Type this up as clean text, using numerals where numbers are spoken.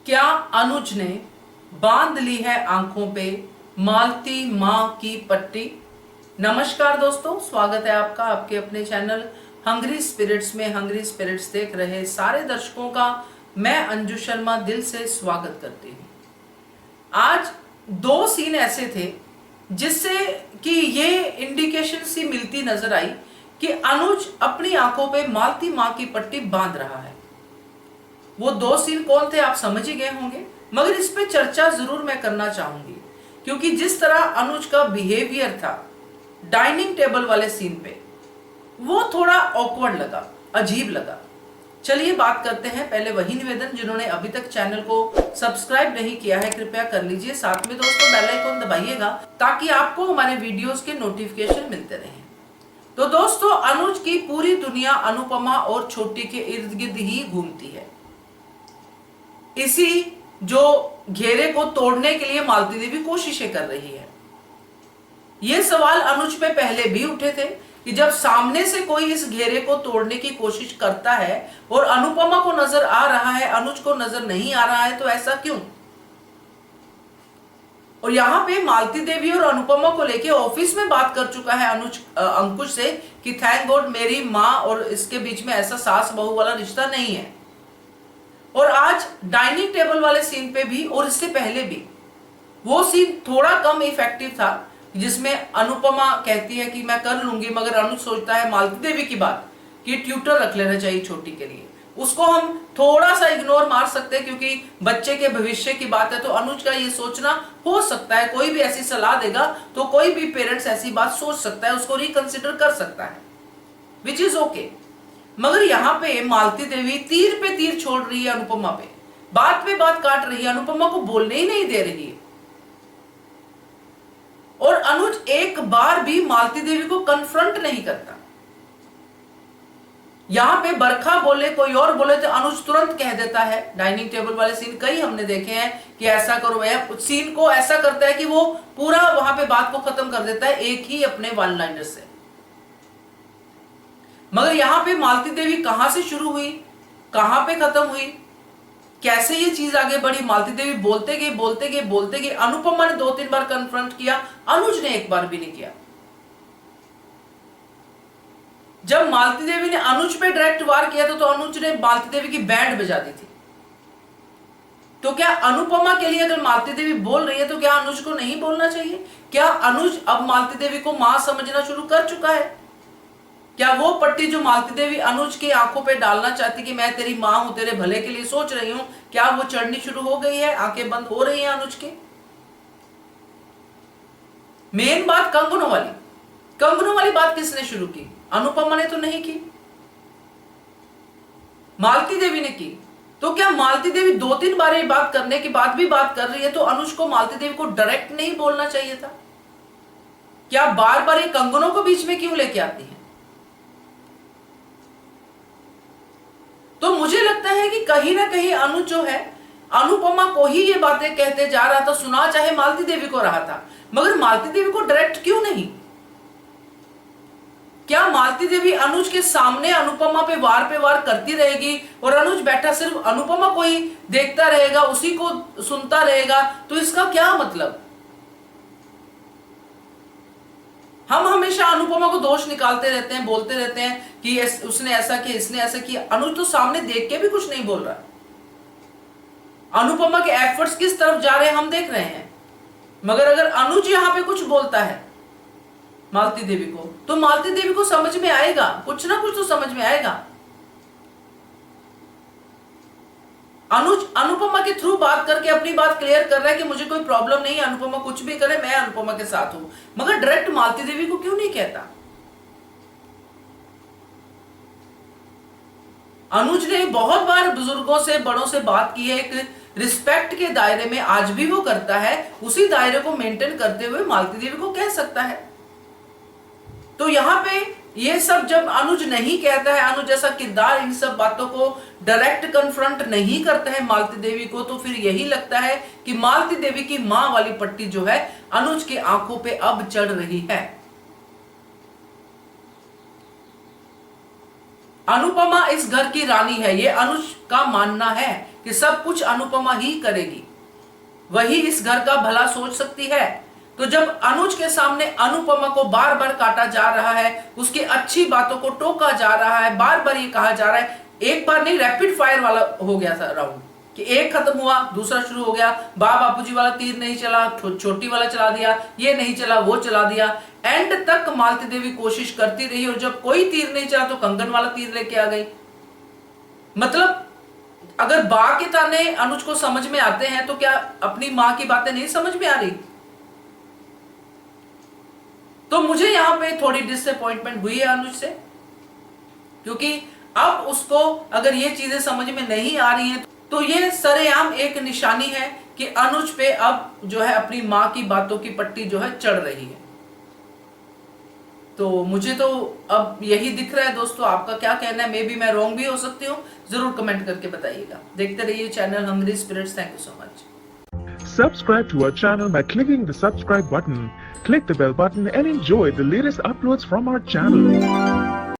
क्या अनुज ने बांध ली है आंखों पे मालती माँ की पट्टी। नमस्कार दोस्तों, स्वागत है आपका आपके अपने चैनल हंग्री स्पिरिट्स में। हंग्री स्पिरिट्स देख रहे सारे दर्शकों का मैं अंजू शर्मा दिल से स्वागत करती हूँ। आज दो सीन ऐसे थे जिससे कि ये इंडिकेशन सी मिलती नजर आई कि अनुज अपनी आंखों पे मालती माँ की पट्टी बांध रहा है। वो दो सीन कौन थे आप समझ ही गए होंगे, मगर इस पे चर्चा जरूर मैं करना चाहूंगी क्योंकि जिस तरह अनुज का बिहेवियर था डाइनिंग टेबल वाले सीन पे, वो थोड़ा ऑकवर्ड लगा, अजीब लगा। चलिए बात करते हैं। पहले वही निवेदन, जिन्होंने अभी तक चैनल को सब्सक्राइब नहीं किया है कृपया कर लीजिए, साथ में दोस्तों बेल आइकन दबाइएगा ताकि आपको हमारे वीडियोस के नोटिफिकेशन मिलते रहें। तो दोस्तों, अनुज की पूरी दुनिया अनुपमा और छोटी के इर्द गिर्द ही घूमती है। इसी जो घेरे को तोड़ने के लिए मालती देवी कोशिशें कर रही है। यह सवाल अनुज पे पहले भी उठे थे कि जब सामने से कोई इस घेरे को तोड़ने की कोशिश करता है और अनुपमा को नजर आ रहा है, अनुज को नजर नहीं आ रहा है, तो ऐसा क्यों। और यहां पे मालती देवी और अनुपमा को लेके ऑफिस में बात कर चुका है अनुज अंकुश से कि थैंक गॉड मेरी माँ और इसके बीच में ऐसा सास बहू वाला रिश्ता नहीं है। और आज डाइनिंग टेबल वाले सीन पे भी और इससे पहले भी वो सीन थोड़ा कम इफेक्टिव था जिसमें अनुपमा कहती है कि मैं कर लूंगी, मगर अनुज सोचता है मालती देवी की बात कि ट्यूटर रख लेना चाहिए छोटी के लिए। उसको हम थोड़ा सा इग्नोर मार सकते हैं क्योंकि बच्चे के भविष्य की बात है। तो अनुज का ये सोचना हो सकता है, कोई भी ऐसी सलाह देगा तो कोई भी पेरेंट्स ऐसी बात सोच सकता है, उसको रिकंसिडर कर सकता है, विच इज ओके। मगर यहाँ पे मालती देवी तीर पे तीर छोड़ रही है अनुपमा पे बात काट रही है, अनुपमा को बोलने ही नहीं दे रही है। और अनुज एक बार भी मालती देवी को कन्फ्रंट नहीं करता। यहां पे बरखा बोले कोई और बोले तो अनुज तुरंत कह देता है। डाइनिंग टेबल वाले सीन कई हमने देखे हैं कि ऐसा करो, सीन को ऐसा करता है कि वो पूरा वहां पे बात को खत्म कर देता है एक ही अपने वन लाइनर से। मगर यहां पे मालती देवी कहां से शुरू हुई, कहां पे खत्म हुई, कैसे ये चीज आगे बढ़ी। मालती देवी बोलते गए। अनुपमा ने 2-3 बार कन्फ्रंट किया, अनुज ने एक बार भी नहीं किया। जब मालती देवी ने अनुज पे डायरेक्ट वार किया तो अनुज ने मालती देवी की बैंड बजा दी थी। तो क्या अनुपमा के लिए अगर मालती देवी बोल रही है तो क्या अनुज को नहीं बोलना चाहिए। क्या अनुज अब मालती देवी को मां समझना शुरू कर चुका है। क्या वो पट्टी जो मालती देवी अनुज की आंखों पे डालना चाहती कि मैं तेरी मां हूं, तेरे भले के लिए सोच रही हूं, क्या वो चढ़नी शुरू हो गई है, आंखें बंद हो रही हैं अनुज की। मेन बात कंगनों वाली बात किसने शुरू की, अनुपमा ने तो नहीं की, मालती देवी ने की। तो क्या मालती देवी 2-3 बार ये बात करने के बाद भी बात कर रही है तो अनुज को मालती देवी को डायरेक्ट नहीं बोलना चाहिए था। क्या बार बार ये कंगनों को बीच में क्यों लेके आती है। तो मुझे लगता है कि कहीं ना कहीं अनुज जो है अनुपमा को ही ये बातें कहते जा रहा था, सुना चाहे मालती देवी को रहा था, मगर मालती देवी को डायरेक्ट क्यों नहीं। क्या मालती देवी अनुज के सामने अनुपमा पे वार करती रहेगी और अनुज बैठा सिर्फ अनुपमा को ही देखता रहेगा, उसी को सुनता रहेगा, तो इसका क्या मतलब। हम हमेशा अनुपमा को दोष निकालते रहते हैं, बोलते रहते हैं कि उसने ऐसा किया, इसने ऐसा किया। अनुज तो सामने देख के भी कुछ नहीं बोल रहा। अनुपमा के एफर्ट्स किस तरफ जा रहे हैं हम देख रहे हैं, मगर अगर अनुज यहां पे कुछ बोलता है मालती देवी को तो मालती देवी को समझ में आएगा, कुछ ना कुछ तो समझ में आएगा। अनुज अनुपमा के थ्रू बात करके अपनी बात क्लियर कर रहा है कि मुझे कोई प्रॉब्लम नहीं है, अनुपमा कुछ भी करे मैं अनुपमा के साथ हूं, मगर डायरेक्ट मालती देवी को क्यों नहीं कहता। अनुज ने बहुत बार बुजुर्गों से बड़ों से बात की है, एक रिस्पेक्ट के दायरे में आज भी वो करता है, उसी दायरे को मेंटेन करते हुए मालती देवी को कह सकता है। तो यहां पे ये सब जब अनुज नहीं कहता है, अनुज जैसा किरदार इन सब बातों को डायरेक्ट कन्फ्रंट नहीं करता है मालती देवी को, तो फिर यही लगता है कि मालती देवी की मां वाली पट्टी जो है अनुज की आंखों पे अब चढ़ रही है। अनुपमा इस घर की रानी है, ये अनुज का मानना है कि सब कुछ अनुपमा ही करेगी, वही इस घर का भला सोच सकती है। तो जब अनुज के सामने अनुपमा को बार बार काटा जा रहा है, उसकी अच्छी बातों को टोका जा रहा है, बार बार ये कहा जा रहा है, एक बार नहीं रैपिड फायर वाला हो गया था राउंड कि एक खत्म हुआ दूसरा शुरू हो गया, बापूजी वाला तीर नहीं चला, छोटी वाला चला दिया, ये नहीं चला वो चला दिया, एंड तक मालती देवी कोशिश करती रही और जब कोई तीर नहीं चला तो कंगन वाला तीर लेके आ गई। मतलब अगर बा के ताने अनुज को समझ में आते हैं तो क्या अपनी मां की बातें नहीं समझ में आ रही? तो मुझे यहां पे थोड़ी डिसअपॉइंटमेंट हुई है अनुज से, क्योंकि अब उसको अगर ये चीजें समझ में नहीं आ रही हैं तो ये सरेआम एक निशानी है कि अनुज पे अब जो है अपनी मां की बातों की पट्टी जो है चढ़ रही है। तो मुझे तो अब यही दिख रहा है दोस्तों, आपका क्या कहना है? मे बी मैं रॉन्ग भी हो सकती हूँ, जरूर कमेंट करके बताइएगा। देखते रहिए channel hungry spirits. Thank you so much. Subscribe to our channel by clicking the subscribe button. Click the bell button and enjoy the latest uploads from our channel.